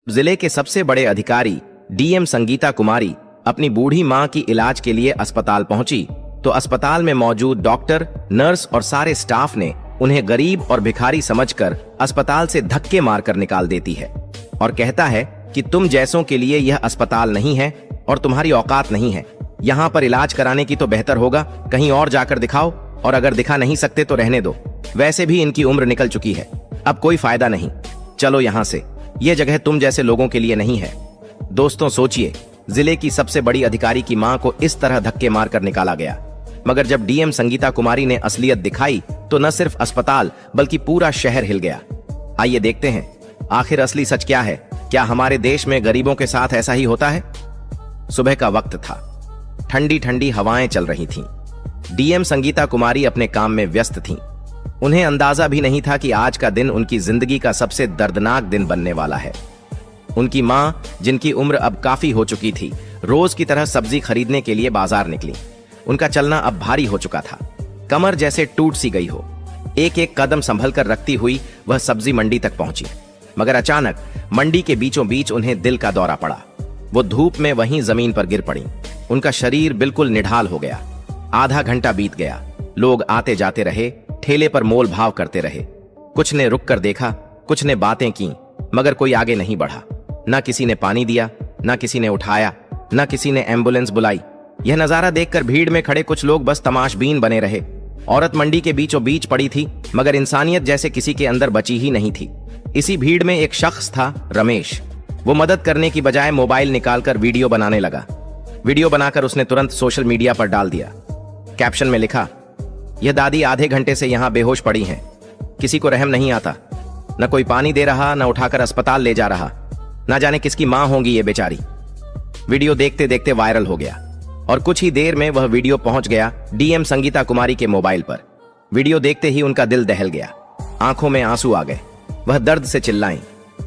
जिले के सबसे बड़े अधिकारी डीएम संगीता कुमारी अपनी बूढ़ी मां की इलाज के लिए अस्पताल पहुंची तो अस्पताल में मौजूद डॉक्टर, नर्स और सारे स्टाफ ने उन्हें गरीब और भिखारी समझकर अस्पताल से धक्के मारकर निकाल देती है और कहता है कि तुम जैसों के लिए यह अस्पताल नहीं है और तुम्हारी औकात नहीं है। यहाँ पर इलाज कराने की तो बेहतर होगा कहीं और जाकर दिखाओ, और अगर दिखा नहीं सकते तो रहने दो। वैसे भी इनकी उम्र निकल चुकी है, अब कोई फायदा नहीं, चलो यहाँ से, ये जगह तुम जैसे लोगों के लिए नहीं है। दोस्तों सोचिए, जिले की सबसे बड़ी अधिकारी की मां को इस तरह धक्के मारकर निकाला गया, मगर जब डीएम संगीता कुमारी ने असलियत दिखाई तो न सिर्फ अस्पताल बल्कि पूरा शहर हिल गया। आइए देखते हैं आखिर असली सच क्या है। क्या हमारे देश में गरीबों के साथ ऐसा ही होता है? सुबह का वक्त था, ठंडी ठंडी हवाएं चल रही थीं। डीएम संगीता कुमारी अपने काम में व्यस्त थीं। उन्हें अंदाजा भी नहीं था कि आज का दिन उनकी जिंदगी का सबसे दर्दनाक दिन बनने वाला है। उनकी मां, जिनकी उम्र अब काफी हो चुकी थी, रोज की तरह सब्जी खरीदने के लिए बाजार निकली। उनका चलना अब भारी हो चुका था, कमर जैसे टूट सी गई हो। एक एक कदम संभल कर रखती हुई वह सब्जी मंडी तक पहुंची, मगर अचानक मंडी के बीचों बीच उन्हें दिल का दौरा पड़ा। वो धूप में वहीं जमीन पर गिर पड़ी। उनका शरीर बिल्कुल निढाल हो गया। आधा घंटा बीत गया, लोग आते जाते रहे, ठेले पर मोल भाव करते रहे। कुछ ने रुक कर देखा, कुछ ने बातें की, मगर कोई आगे नहीं बढ़ा। न किसी ने पानी दिया, न किसी ने उठाया, न किसी ने एम्बुलेंस बुलाई। यह नजारा देखकर भीड़ में खड़े कुछ लोग बस तमाशबीन बने रहे। औरत मंडी के बीचों बीच पड़ी थी, मगर इंसानियत जैसे किसी के अंदर बची ही नहीं थी। इसी भीड़ में एक शख्स था, रमेश। वो मदद करने की बजाय मोबाइल निकालकर वीडियो बनाने लगा। वीडियो बनाकर उसने तुरंत सोशल मीडिया पर डाल दिया। कैप्शन में लिखा, यह दादी आधे घंटे से यहां बेहोश पड़ी हैं। किसी को रहम नहीं आता, न कोई पानी दे रहा, न उठाकर अस्पताल ले जा रहा। ना जाने किसकी मां होंगी ये बेचारी। वीडियो देखते देखते वायरल हो गया और कुछ ही देर में वह वीडियो पहुंच गया डीएम संगीता कुमारी के मोबाइल पर। वीडियो देखते ही उनका दिल दहल गया, आंखों में आंसू आ गए। वह दर्द से चिल्लाईं,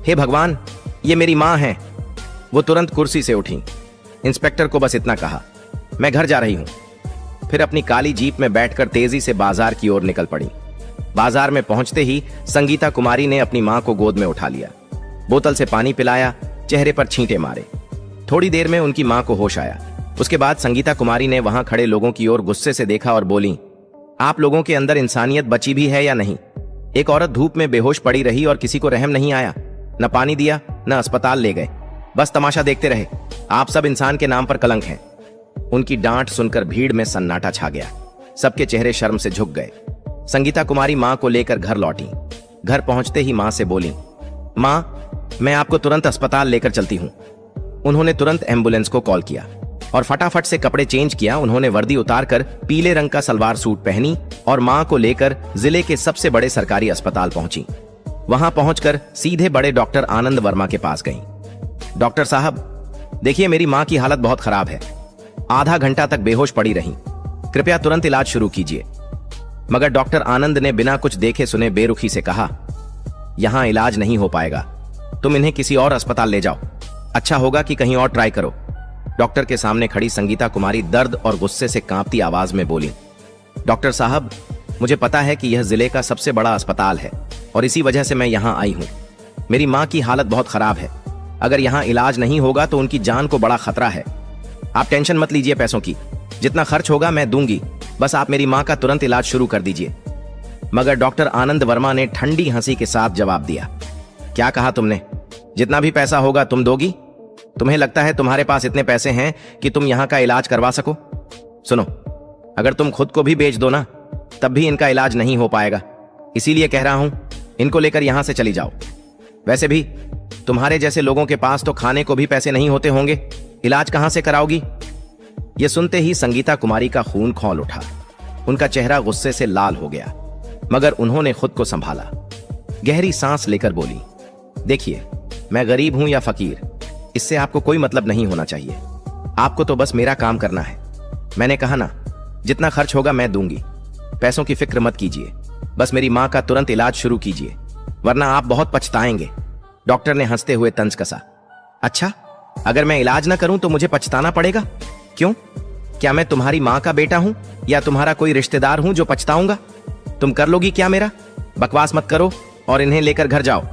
हे भगवान, ये मेरी मां है। वो तुरंत कुर्सी से उठी। इंस्पेक्टर को बस इतना कहा, मैं घर जा रही हूं। फिर अपनी काली जीप में बैठकर तेजी से बाजार की ओर निकल पड़ी। बाजार में पहुंचते ही संगीता कुमारी ने अपनी मां को गोद में उठा लिया, बोतल से पानी पिलाया, चेहरे पर छींटे मारे। थोड़ी देर में उनकी मां को होश आया। उसके बाद संगीता कुमारी ने वहां खड़े लोगों की ओर गुस्से से देखा और बोली, आप लोगों के अंदर इंसानियत बची भी है या नहीं? एक औरत धूप में बेहोश पड़ी रही और किसी को रहम नहीं आया, न पानी दिया, न अस्पताल ले गए, बस तमाशा देखते रहे। आप सब इंसान के नाम पर कलंक हैं। उनकी डांट सुनकर भीड़ में सन्नाटा छा गया। सबके चेहरे शर्म से झुक गए। संगीता कुमारी मां को लेकर घर लौटी। घर पहुंचते ही मां से बोली, मां, मैं आपको तुरंत अस्पताल लेकर चलती हूं। उन्होंने तुरंत एम्बुलेंस को कॉल किया और फटाफट से कपड़े चेंज किया। उन्होंने वर्दी उतारकर पीले रंग का सलवार सूट पहनी और मां को लेकर जिले के सबसे बड़े सरकारी अस्पताल पहुंची। वहां पहुंचकर सीधे बड़े डॉक्टर आनंद वर्मा के पास गई। डॉक्टर साहब, देखिए मेरी मां की हालत बहुत खराब है, आधा घंटा तक बेहोश पड़ी रही, कृपया तुरंत इलाज शुरू कीजिए। मगर डॉक्टर आनंद ने बिना कुछ देखे सुने बेरुखी से कहा, यहां इलाज नहीं हो पाएगा, तुम इन्हें किसी और अस्पताल ले जाओ, अच्छा होगा कि कहीं और ट्राई करो। डॉक्टर के सामने खड़ी संगीता कुमारी दर्द और गुस्से से कांपती आवाज में बोली, डॉक्टर साहब, मुझे पता है कि यह जिले का सबसे बड़ा अस्पताल है और इसी वजह से मैं यहां आई हूं। मेरी मां की हालत बहुत खराब है, अगर यहां इलाज नहीं होगा तो उनकी जान को बड़ा खतरा है। आप टेंशन मत लीजिए पैसों की, जितना खर्च होगा मैं दूंगी, बस आप मेरी मां का तुरंत इलाज शुरू कर दीजिए। मगर डॉक्टर आनंद वर्मा ने ठंडी हंसी के साथ जवाब दिया, क्या कहा तुमने? जितना भी पैसा होगा तुम दोगी? तुम्हें लगता है तुम्हारे पास इतने पैसे हैं कि तुम यहां का इलाज करवा सको? सुनो, अगर तुम खुद को भी बेच दो ना, तब भी इनका इलाज नहीं हो पाएगा। इसीलिए कह रहा हूं, इनको लेकर यहां से चली जाओ। वैसे भी तुम्हारे जैसे लोगों के पास तो खाने को भी पैसे नहीं होते होंगे, इलाज कहां से कराओगी? यह सुनते ही संगीता कुमारी का खून खौल उठा। उनका चेहरा गुस्से से लाल हो गया, मगर उन्होंने खुद को संभाला। गहरी सांस लेकर बोली, देखिए, मैं गरीब हूं या फकीर, इससे आपको कोई मतलब नहीं होना चाहिए। आपको तो बस मेरा काम करना है। मैंने कहा ना, जितना खर्च होगा मैं दूंगी। पैसों की फिक्र मत कीजिए, बस मेरी मां का तुरंत इलाज शुरू कीजिए, वरना आप बहुत पछताएंगे। डॉक्टर ने हंसते हुए तंज कसा, अच्छा, अगर मैं इलाज ना करूं तो मुझे पछताना पड़ेगा? क्यों? क्या मैं तुम्हारी मां का बेटा हूं या तुम्हारा कोई रिश्तेदार हूं जो पछताऊंगा? तुम कर लोगी क्या मेरा? बकवास मत करो और इन्हें लेकर घर जाओ,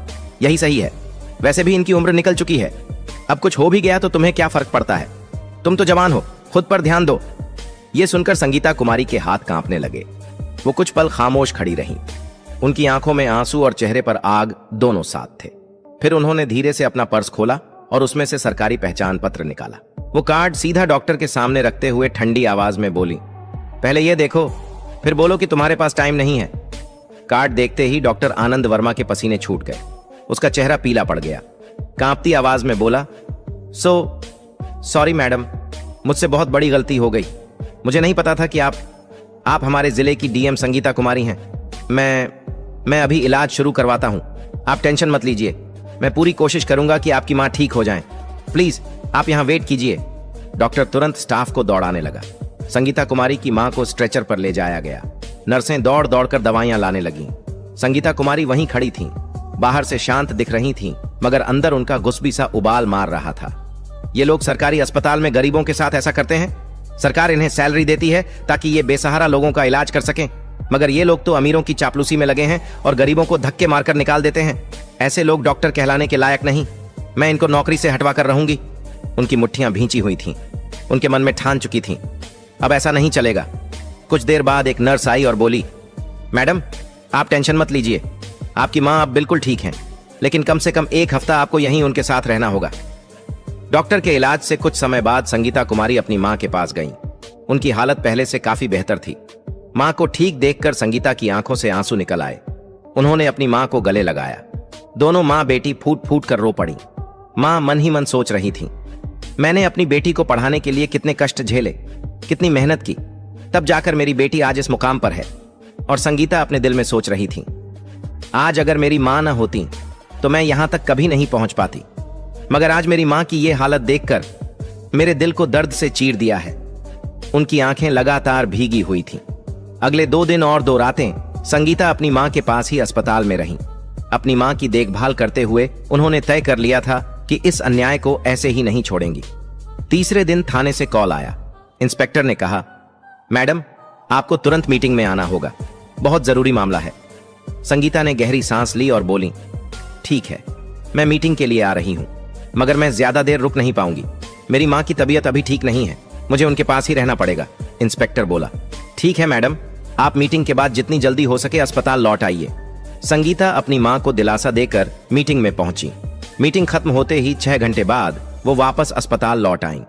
यही सही है। वैसे भी इनकी उम्र निकल चुकी है, अब कुछ हो भी गया तो तुम्हें क्या फर्क पड़ता है? तुम तो जवान हो, खुद पर ध्यान दो। ये सुनकर संगीता कुमारी के हाथ कांपने लगे। वो कुछ पल खामोश खड़ी रहीं। उनकी आंखों में आंसू और चेहरे पर आग दोनों साथ थे। फिर उन्होंने धीरे से अपना पर्स खोला और उसमें से सरकारी पहचान पत्र निकाला। वो कार्ड सीधा डॉक्टर के सामने रखते हुए ठंडी आवाज में बोली, पहले ये देखो, फिर बोलो कि तुम्हारे पास टाइम नहीं है। कार्ड देखते ही डॉक्टर आनंद वर्मा के पसीने छूट गए। उसका चेहरा पीला पड़ गया। कांपती आवाज में बोला, सॉरी मैडम, मुझसे बहुत बड़ी गलती हो गई। मुझे नहीं पता था कि आप हमारे जिले की डीएम संगीता कुमारी हैं। मैं अभी इलाज शुरू करवाता हूं, आप टेंशन मत लीजिए। मैं पूरी कोशिश करूंगा कि आपकी मां ठीक हो जाए। प्लीज आप यहां वेट कीजिए। डॉक्टर तुरंत स्टाफ को दौड़ाने लगा। संगीता कुमारी की मां को स्ट्रेचर पर ले जाया गया। नर्सें दौड़ दौड़ कर दवाइयां लाने लगीं। संगीता कुमारी वहीं खड़ी थीं। बाहर से शांत दिख रही थीं, मगर अंदर उनका गुस्बी सा उबाल मार रहा था। ये लोग सरकारी अस्पताल में गरीबों के साथ ऐसा करते हैं? सरकार इन्हें सैलरी देती है ताकि ये बेसहारा लोगों का इलाज कर सकें, मगर ये लोग तो अमीरों की चापलूसी में लगे हैं और गरीबों को धक्के मारकर निकाल देते हैं। ऐसे लोग डॉक्टर कहलाने के लायक नहीं। मैं इनको नौकरी से हटवा कर रहूंगी। उनकी मुट्ठियां भींची हुई थीं। उनके मन में ठान चुकी थीं, अब ऐसा नहीं चलेगा। कुछ देर बाद एक नर्स आई और बोली, मैडम आप टेंशन मत लीजिए, आपकी मां अब बिल्कुल ठीक हैं, लेकिन कम से कम 1 हफ्ता आपको यहीं उनके साथ रहना होगा। डॉक्टर के इलाज से कुछ समय बाद संगीता कुमारी अपनी मां के पास गईं। उनकी हालत पहले से काफी बेहतर थी। मां को ठीक देखकर संगीता की आंखों से आंसू निकल आए। उन्होंने अपनी मां को गले लगाया। दोनों मां बेटी फूट फूट कर रो पड़ी। मां मन ही मन सोच रही थी, मैंने अपनी बेटी को पढ़ाने के लिए कितने कष्ट झेले, कितनी मेहनत की, तब जाकर मेरी बेटी आज इस मुकाम पर है। और संगीता अपने दिल में सोच रही थी, आज अगर मेरी मां न होती तो मैं यहां तक कभी नहीं पहुंच पाती। मगर आज मेरी मां की यह हालत देखकर मेरे दिल को दर्द से चीर दिया है। उनकी आंखें लगातार भीगी हुई थीं। अगले 2 दिन और 2 रातें संगीता अपनी मां के पास ही अस्पताल में रहीं। अपनी मां की देखभाल करते हुए उन्होंने तय कर लिया था कि इस अन्याय को ऐसे ही नहीं छोड़ेंगी। तीसरे दिन थाने से कॉल आया। इंस्पेक्टर ने कहा, मैडम आपको तुरंत मीटिंग में आना होगा, बहुत जरूरी मामला है। संगीता ने गहरी सांस ली और बोली, ठीक है, मैं मीटिंग के लिए आ रही हूं, मगर मैं ज्यादा देर रुक नहीं पाऊंगी। मेरी मां की तबीयत अभी ठीक नहीं है, मुझे उनके पास ही रहना पड़ेगा। इंस्पेक्टर बोला, ठीक है मैडम, आप मीटिंग के बाद जितनी जल्दी हो सके अस्पताल लौट आइए। संगीता अपनी मां को दिलासा देकर मीटिंग में पहुंची। मीटिंग खत्म होते ही 6 घंटे बाद वो वापस अस्पताल लौट आईं।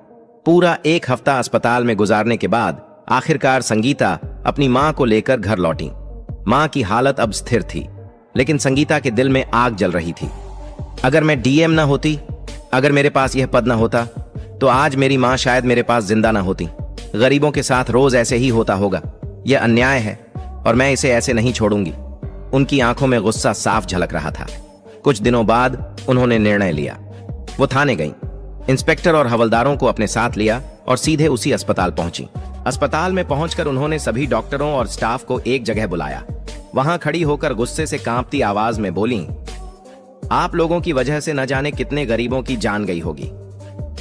पूरा 1 हफ्ता अस्पताल में गुजारने के बाद आखिरकार संगीता अपनी मां को लेकर घर लौटी। मां की हालत अब स्थिर थी, लेकिन संगीता के दिल में आग जल रही थी। अगर मैं डीएम ना होती, अगर मेरे पास यह पद ना होता, तो आज मेरी मां शायद मेरे पास जिंदा ना होती। गरीबों के साथ रोज ऐसे ही होता होगा। यह अन्याय है और मैं इसे ऐसे नहीं छोड़ूंगी। उनकी आंखों में गुस्सा साफ झलक रहा था। कुछ दिनों बाद उन्होंने निर्णय लिया। वो थाने गईं, इंस्पेक्टर और हवलदारों को अपने साथ लिया और सीधे उसी अस्पताल पहुंची। अस्पताल में पहुंचकर उन्होंने सभी डॉक्टरों और स्टाफ को एक जगह बुलाया। वहां खड़ी होकर गुस्से से कांपती आवाज में बोली, आप लोगों की वजह से न जाने कितने गरीबों की जान गई होगी,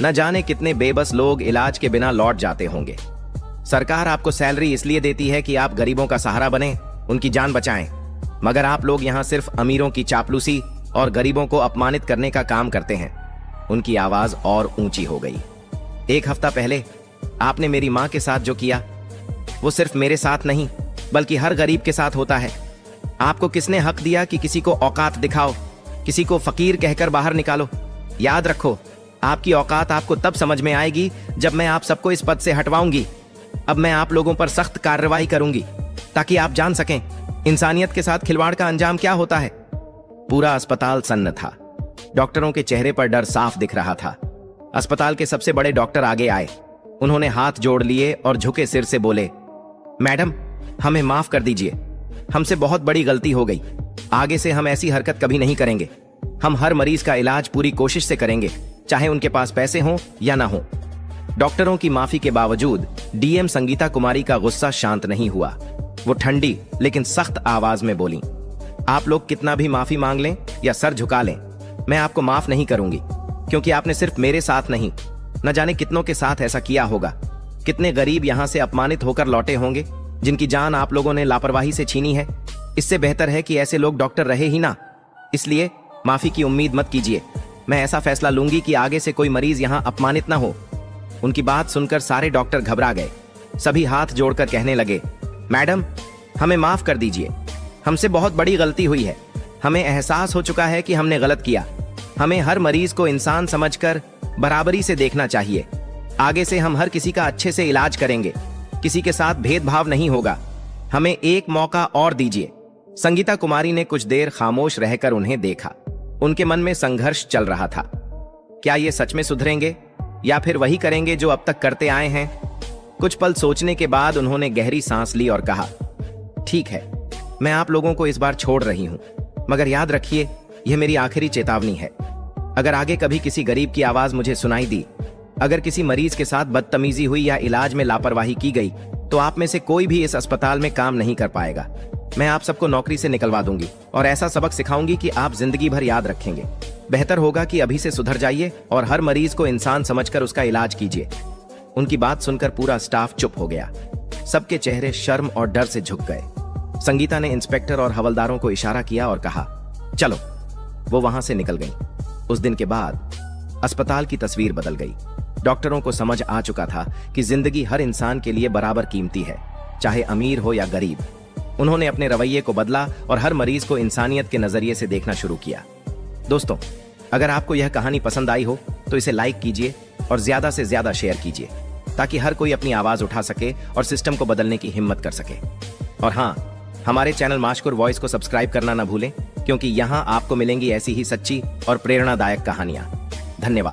न जाने कितने बेबस लोग इलाज के बिना लौट जाते होंगे। सरकार आपको सैलरी इसलिए देती है कि आप गरीबों का सहारा बने, उनकी जान बचाएं, मगर आप लोग यहां सिर्फ अमीरों की चापलूसी और गरीबों को अपमानित करने का काम करते हैं। उनकी आवाज और ऊंची हो गई। 1 हफ्ता पहले आपने मेरी मां के साथ जो किया, वो सिर्फ मेरे साथ नहीं बल्कि हर गरीब के साथ होता है। आपको किसने हक दिया कि किसी को औकात दिखाओ, किसी को फकीर कहकर बाहर निकालो? याद रखो, आपकी औकात आपको तब समझ में आएगी जब मैं आप सबको इस पद से हटवाऊंगी। अब मैं आप लोगों पर सख्त कार्रवाई करूंगी ताकि आप जान सकें इंसानियत के साथ खिलवाड़ का अंजाम क्या होता है। पूरा अस्पताल सन्न था। डॉक्टरों के चेहरे पर डर साफ दिख रहा था। अस्पताल के सबसे बड़े डॉक्टर आगे आए। उन्होंने हाथ जोड़ लिए और झुके सिर से बोले, मैडम हमें माफ कर दीजिए, हमसे बहुत बड़ी गलती हो गई। आगे से हम ऐसी हरकत कभी नहीं करेंगे। हम हर मरीज का इलाज पूरी कोशिश से करेंगे, चाहे उनके पास पैसे हों या ना हो। डॉक्टरों की माफी के बावजूद डीएम संगीता कुमारी का गुस्सा शांत नहीं हुआ। वो ठंडी लेकिन सख्त आवाज में बोली, आप लोग कितना भी माफी मांग लें या सर झुका लें, मैं आपको माफ नहीं करूंगी, क्योंकि आपने सिर्फ मेरे साथ नहीं, न जाने कितनों के साथ ऐसा किया होगा। कितने गरीब यहां से अपमानित होकर लौटे होंगे जिनकी जान आप लोगों ने लापरवाही से छीनी है। इससे बेहतर है कि ऐसे लोग डॉक्टर रहे ही ना। इसलिए माफी की उम्मीद मत कीजिए। मैं ऐसा फैसला लूंगी कि आगे से कोई मरीज यहाँ अपमानित ना हो। उनकी बात सुनकर सारे डॉक्टर घबरा गए। सभी हाथ जोड़कर कहने लगे, मैडम, हमें माफ कर दीजिए। हमसे बहुत बड़ी गलती हुई है। हमें एहसास हो चुका है कि हमने गलत किया। हमें हर मरीज को इंसान समझकर बराबरी से देखना चाहिए। आगे से हम हर किसी का अच्छे से इलाज करेंगे। किसी के साथ भेदभाव नहीं होगा। हमें एक मौका और दीजिए। संगीता कुमारी ने कुछ देर खामोश रहकर उन्हें देखा। उनके मन में संघर्ष चल रहा था। क्या ये सच में सुधरेंगे या फिर वही करेंगे जो अब तक करते आए हैं? कुछ पल सोचने के बाद उन्होंने गहरी सांस ली और कहा, ठीक है, मैं आप लोगों को इस बार छोड़ रही हूं, मगर याद रखिए, यह मेरी आखिरी चेतावनी है। अगर आगे कभी किसी गरीब की आवाज मुझे सुनाई दी, अगर किसी मरीज के साथ बदतमीजी हुई या इलाज में लापरवाही की गई, तो आप में से कोई भी इस अस्पताल में काम नहीं कर पाएगा। मैं आप सबको नौकरी से निकलवा दूंगी और ऐसा सबक सिखाऊंगी कि आप जिंदगी भर याद रखेंगे। बेहतर होगा कि अभी से सुधर जाइए और हर मरीज को इंसान समझकर उसका इलाज कीजिए। उनकी बात सुनकर पूरा स्टाफ चुप हो गया। सबके चेहरे शर्म और डर से झुक गए। संगीता ने इंस्पेक्टर और हवलदारों को इशारा किया और कहा, चलो। वो वहां से निकल गई। उस दिन के बाद अस्पताल की तस्वीर बदल गई। डॉक्टरों को समझ आ चुका था कि जिंदगी हर इंसान के लिए बराबर कीमती है, चाहे अमीर हो या गरीब। उन्होंने अपने रवैये को बदला और हर मरीज को इंसानियत के नजरिए से देखना शुरू किया। दोस्तों, अगर आपको यह कहानी पसंद आई हो तो इसे लाइक कीजिए और ज्यादा से ज्यादा शेयर कीजिए, ताकि हर कोई अपनी आवाज उठा सके और सिस्टम को बदलने की हिम्मत कर सके। और हाँ, हमारे चैनल माशकुर वॉइस को सब्सक्राइब करना ना भूलें, क्योंकि यहाँ आपको मिलेंगी ऐसी ही सच्ची और प्रेरणादायक कहानियां। धन्यवाद।